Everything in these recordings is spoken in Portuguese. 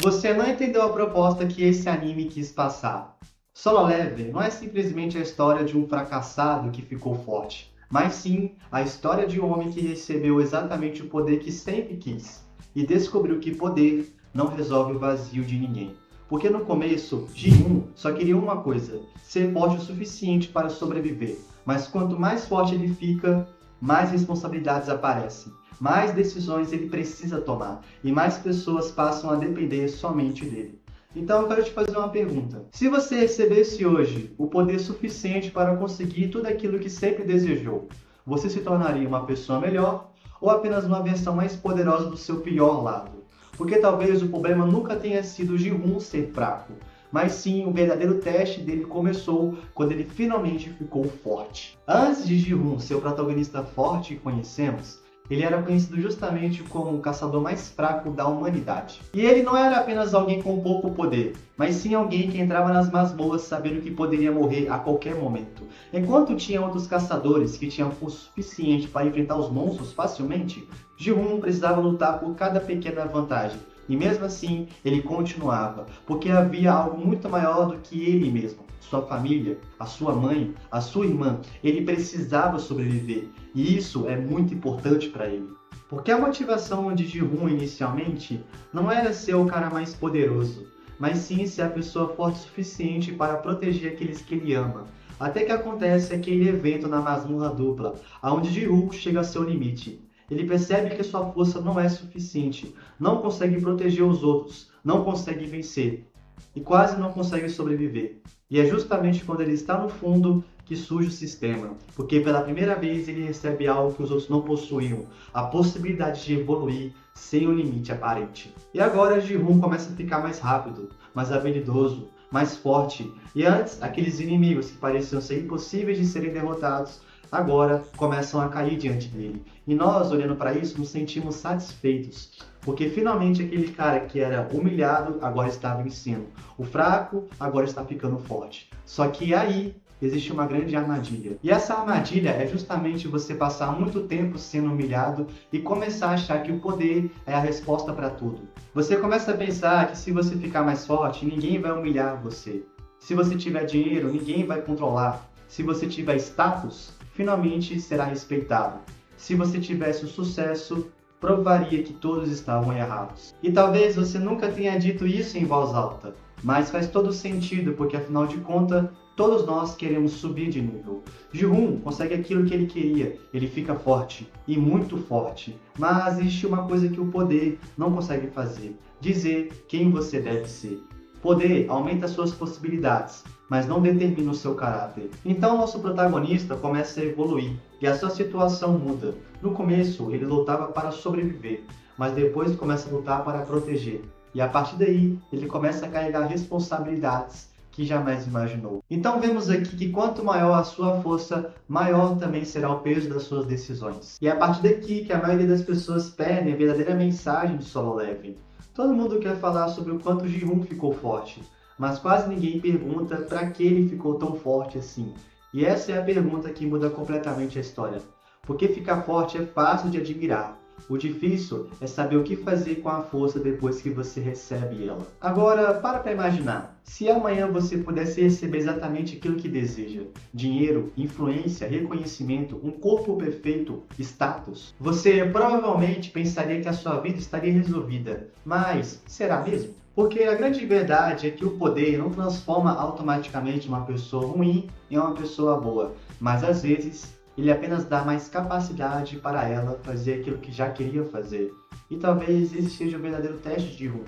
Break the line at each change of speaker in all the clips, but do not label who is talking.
Você não entendeu a proposta que esse anime quis passar. Solo Leveling não é simplesmente a história de um fracassado que ficou forte, mas sim a história de um homem que recebeu exatamente o poder que sempre quis e descobriu que poder não resolve o vazio de ninguém. Porque no começo, Ji-hoon só queria uma coisa, ser forte o suficiente para sobreviver. Mas quanto mais forte ele fica, mais responsabilidades aparecem, mais decisões ele precisa tomar e mais pessoas passam a depender somente dele. Então eu quero te fazer uma pergunta. Se você recebesse hoje o poder suficiente para conseguir tudo aquilo que sempre desejou, você se tornaria uma pessoa melhor ou apenas uma versão mais poderosa do seu pior lado? Porque talvez o problema nunca tenha sido Ji-hoon ser fraco, mas sim o verdadeiro teste dele começou quando ele finalmente ficou forte. Antes de Ji-hoon ser o protagonista forte que conhecemos, ele era conhecido justamente como o caçador mais fraco da humanidade. E ele não era apenas alguém com pouco poder, mas sim alguém que entrava nas masmorras sabendo que poderia morrer a qualquer momento. Enquanto tinha outros caçadores que tinham força suficiente para enfrentar os monstros facilmente, Ji-hoon precisava lutar por cada pequena vantagem. E mesmo assim, ele continuava, porque havia algo muito maior do que ele mesmo. Sua família, a sua mãe, a sua irmã, ele precisava sobreviver. E isso é muito importante para ele. Porque a motivação de Ji-hoon inicialmente não era ser o cara mais poderoso, mas sim ser a pessoa forte o suficiente para proteger aqueles que ele ama. Até que acontece aquele evento na masmorra dupla, onde Ji-hoon chega a seu limite. Ele percebe que sua força não é suficiente, não consegue proteger os outros, não consegue vencer e quase não consegue sobreviver. E é justamente quando ele está no fundo que surge o sistema, porque pela primeira vez ele recebe algo que os outros não possuíam, a possibilidade de evoluir sem um limite aparente. E agora Ji-hoon começa a ficar mais rápido, mais habilidoso, mais forte, e antes aqueles inimigos que pareciam ser impossíveis de serem derrotados, agora começam a cair diante dele. E nós, olhando para isso, nos sentimos satisfeitos, porque finalmente aquele cara que era humilhado agora está vencendo. O fraco agora está ficando forte. Só que aí existe uma grande armadilha. E essa armadilha é justamente você passar muito tempo sendo humilhado e começar a achar que o poder é a resposta para tudo. Você começa a pensar que se você ficar mais forte, ninguém vai humilhar você. Se você tiver dinheiro, ninguém vai controlar. Se você tiver status, finalmente será respeitado. Se você tivesse o sucesso, provaria que todos estavam errados. E talvez você nunca tenha dito isso em voz alta, mas faz todo sentido, porque afinal de contas, todos nós queremos subir de nível. Ji-hoon consegue aquilo que ele queria, ele fica forte, e muito forte. Mas existe uma coisa que o poder não consegue fazer, dizer quem você deve ser. Poder aumenta suas possibilidades, mas não determina o seu caráter. Então nosso protagonista começa a evoluir e a sua situação muda. No começo ele lutava para sobreviver, mas depois começa a lutar para proteger. E a partir daí ele começa a carregar responsabilidades que jamais imaginou. Então vemos aqui que quanto maior a sua força, maior também será o peso das suas decisões. E é a partir daqui que a maioria das pessoas perdem a verdadeira mensagem do Solo Leveling. Todo mundo quer falar sobre o quanto Ji-hoon ficou forte, mas quase ninguém pergunta para que ele ficou tão forte assim. E essa é a pergunta que muda completamente a história. Porque ficar forte é fácil de admirar. O difícil é saber o que fazer com a força depois que você recebe ela. Agora, para imaginar. Se amanhã você pudesse receber exatamente aquilo que deseja, dinheiro, influência, reconhecimento, um corpo perfeito, status, você provavelmente pensaria que a sua vida estaria resolvida. Mas será mesmo? Porque a grande verdade é que o poder não transforma automaticamente uma pessoa ruim em uma pessoa boa, mas às vezes ele apenas dá mais capacidade para ela fazer aquilo que já queria fazer. E talvez esse seja o verdadeiro teste de Ji-hoon.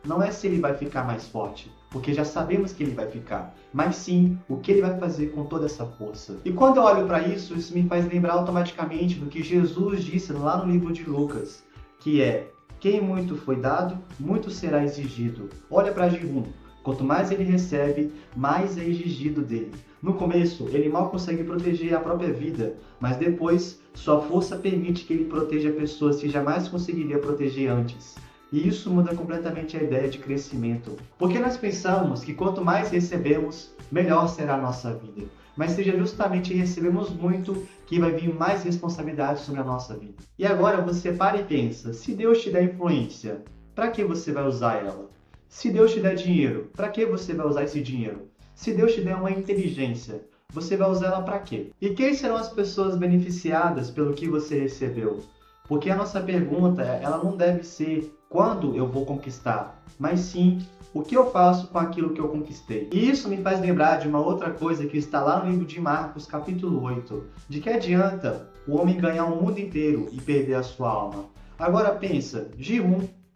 Não é se ele vai ficar mais forte, porque já sabemos que ele vai ficar, mas sim o que ele vai fazer com toda essa força. E quando eu olho para isso, isso me faz lembrar automaticamente do que Jesus disse lá no livro de Lucas, que é: quem muito foi dado, muito será exigido. Olha para Ji-hoon. Quanto mais ele recebe, mais é exigido dele. No começo, ele mal consegue proteger a própria vida, mas depois, sua força permite que ele proteja pessoas que jamais conseguiria proteger antes. E isso muda completamente a ideia de crescimento. Porque nós pensamos que quanto mais recebemos, melhor será a nossa vida. Mas seja justamente recebemos muito que vai vir mais responsabilidade sobre a nossa vida. E agora você para e pensa, se Deus te der influência, para que você vai usar ela? Se Deus te der dinheiro, para que você vai usar esse dinheiro? Se Deus te der uma inteligência, você vai usar ela para quê? E quem serão as pessoas beneficiadas pelo que você recebeu? Porque a nossa pergunta, ela não deve ser quando eu vou conquistar, mas sim o que eu faço com aquilo que eu conquistei. E isso me faz lembrar de uma outra coisa que está lá no livro de Marcos, capítulo 8, de que adianta o homem ganhar o mundo inteiro e perder a sua alma. Agora pensa, de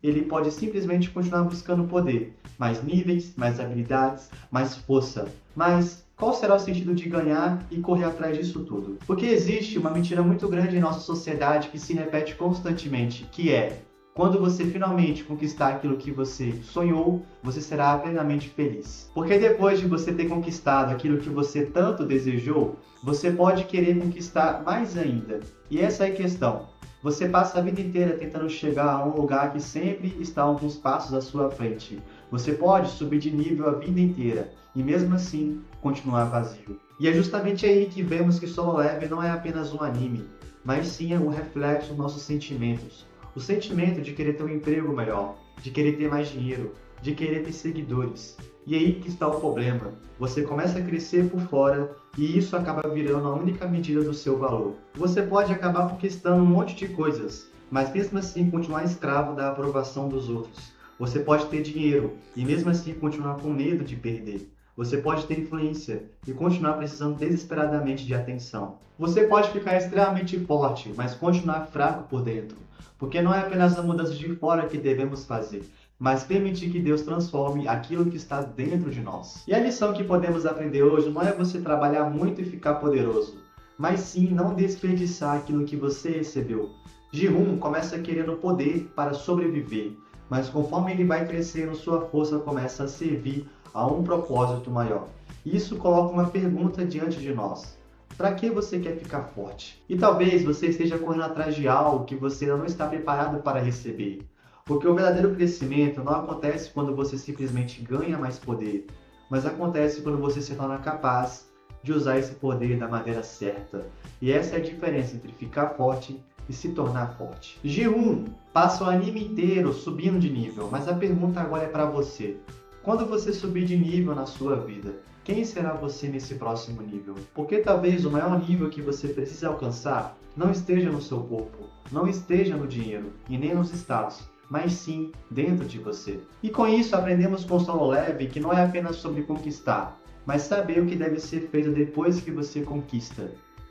ele pode simplesmente continuar buscando poder, mais níveis, mais habilidades, mais força. Mas qual será o sentido de ganhar e correr atrás disso tudo? Porque existe uma mentira muito grande em nossa sociedade que se repete constantemente, que é: quando você finalmente conquistar aquilo que você sonhou, você será plenamente feliz. Porque depois de você ter conquistado aquilo que você tanto desejou, você pode querer conquistar mais ainda. E essa é a questão. Você passa a vida inteira tentando chegar a um lugar que sempre está alguns passos à sua frente. Você pode subir de nível a vida inteira e mesmo assim continuar vazio. E é justamente aí que vemos que Solo Leveling não é apenas um anime, mas sim é um reflexo dos nossos sentimentos. O sentimento de querer ter um emprego melhor, de querer ter mais dinheiro, de querer ter seguidores. E aí que está o problema. Você começa a crescer por fora e isso acaba virando a única medida do seu valor. Você pode acabar conquistando um monte de coisas, mas mesmo assim continuar escravo da aprovação dos outros. Você pode ter dinheiro e mesmo assim continuar com medo de perder. Você pode ter influência e continuar precisando desesperadamente de atenção. Você pode ficar extremamente forte, mas continuar fraco por dentro. Porque não é apenas a mudança de fora que devemos fazer, mas permitir que Deus transforme aquilo que está dentro de nós. E a lição que podemos aprender hoje não é você trabalhar muito e ficar poderoso, mas sim não desperdiçar aquilo que você recebeu. Ji-hoon começa querendo poder para sobreviver, mas conforme ele vai crescendo, sua força começa a servir a um propósito maior. Isso coloca uma pergunta diante de nós: para que você quer ficar forte? E talvez você esteja correndo atrás de algo que você ainda não está preparado para receber. Porque o verdadeiro crescimento não acontece quando você simplesmente ganha mais poder, mas acontece quando você se torna capaz de usar esse poder da maneira certa. E essa é a diferença entre ficar forte e se tornar forte. Ji-hoon passa o anime inteiro subindo de nível, mas a pergunta agora é para você. Quando você subir de nível na sua vida, quem será você nesse próximo nível? Porque talvez o maior nível que você precisa alcançar não esteja no seu corpo, não esteja no dinheiro e nem nos status, mas sim dentro de você. E com isso aprendemos com Solo Leveling que não é apenas sobre conquistar, mas saber o que deve ser feito depois que você conquista.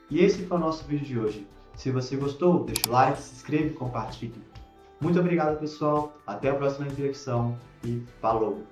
E esse foi o nosso vídeo de hoje. Se você gostou, deixa o like, se inscreva e compartilhe. Muito obrigado, pessoal. Até a próxima reflexão e falou!